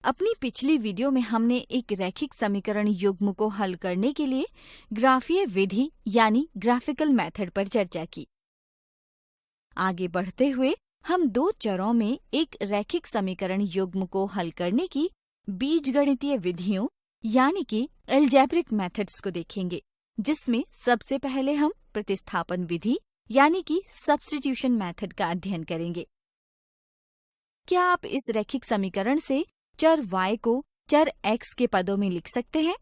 अपनी पिछली वीडियो में हमने एक रैखिक समीकरण युग्म को हल करने के लिए ग्राफीय विधि यानी ग्राफिकल मेथड पर चर्चा की। आगे बढ़ते हुए हम दो चरों में एक रैखिक समीकरण युग्म को हल करने की बीजगणितीय विधियों यानी कि अलजेब्रिक मेथड्स को देखेंगे, जिसमें सबसे पहले हम प्रतिस्थापन विधि यानी कि सब्स्टिट्यूशन मेथड का अध्ययन करेंगे। क्या आप इस रैखिक समीकरण से चर y को चर x के पदों में लिख सकते हैं?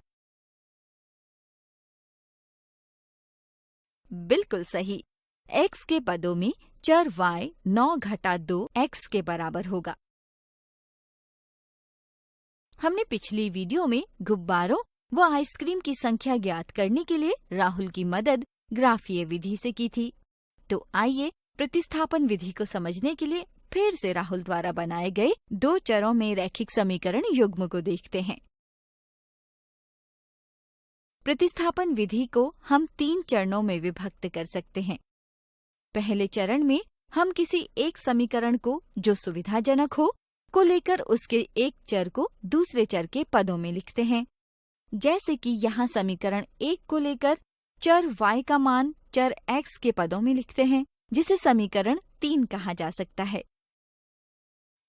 बिल्कुल सही। x के पदों में चर y 9-2 x के बराबर होगा। हमने पिछली वीडियो में गुब्बारों व आइसक्रीम की संख्या ज्ञात करने के लिए राहुल की मदद ग्राफीय विधि से की थी। तो आइए प्रतिस्थापन विधि को समझने के लिए फिर से राहुल द्वारा बनाए गए दो चरों में रैखिक समीकरण युग्म को देखते हैं। प्रतिस्थापन विधि को हम 3 चरणों में विभक्त कर सकते हैं। पहले चरण में हम किसी एक समीकरण को जो सुविधाजनक हो को लेकर उसके एक चर को दूसरे चर के पदों में लिखते हैं। जैसे कि यहाँ समीकरण 1 को लेकर चर y का मान चर x के पदों में लिखते हैं, जिसे समीकरण 3 कहा जा सकता है।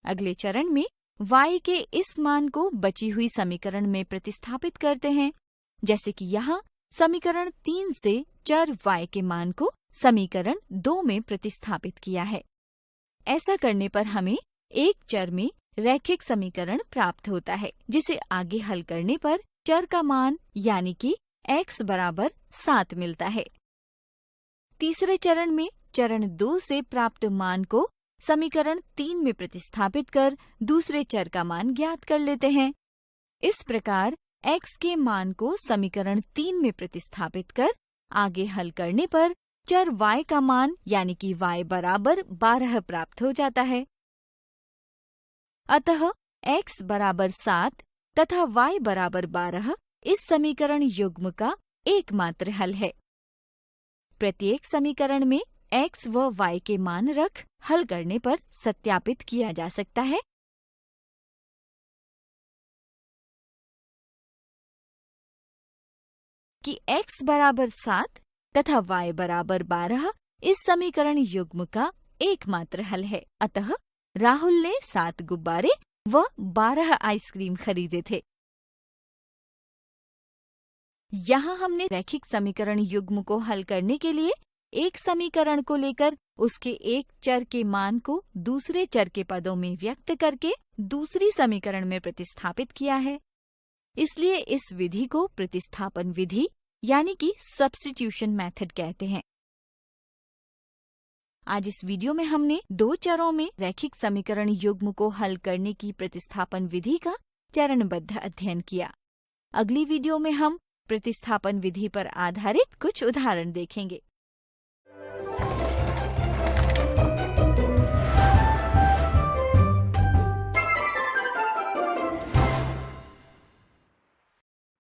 अगले चरण में y के इस मान को बची हुई समीकरण में प्रतिस्थापित करते हैं, जैसे कि यहाँ समीकरण 3 से चर y के मान को समीकरण 2 में प्रतिस्थापित किया है। ऐसा करने पर हमें एक चर में रैखिक समीकरण प्राप्त होता है, जिसे आगे हल करने पर चर का मान यानी कि x बराबर 7 मिलता है। तीसरे चरण में चरण 2 से प्राप्त मान को समीकरण 3 में प्रतिस्थापित कर दूसरे चर का मान ज्ञात कर लेते हैं। इस प्रकार x के मान को समीकरण 3 में प्रतिस्थापित कर आगे हल करने पर चर y का मान यानी कि y बराबर 12 प्राप्त हो जाता है। अतः x बराबर 7 तथा y बराबर 12 इस समीकरण युग्म का एकमात्र हल है। प्रत्येक समीकरण में x व y के मान रख हल करने पर सत्यापित किया जा सकता है कि x बराबर 7 तथा y बराबर 12 इस समीकरण युग्म का एकमात्र हल है। अतः राहुल ने 7 गुब्बारे व 12 आइसक्रीम खरीदे थे। यहाँ हमने रैखिक समीकरण युग्म को हल करने के लिए एक समीकरण को लेकर उसके एक चर के मान को दूसरे चर के पदों में व्यक्त करके दूसरी समीकरण में प्रतिस्थापित किया है। इसलिए इस विधि को प्रतिस्थापन विधि यानी कि सब्स्टिट्यूशन मेथड कहते हैं। आज इस वीडियो में हमने दो चरों में रैखिक समीकरण युग्म को हल करने की प्रतिस्थापन विधि का चरणबद्ध अध्ययन किया। अगली वीडियो में हम प्रतिस्थापन विधि पर आधारित कुछ उदाहरण देखेंगे।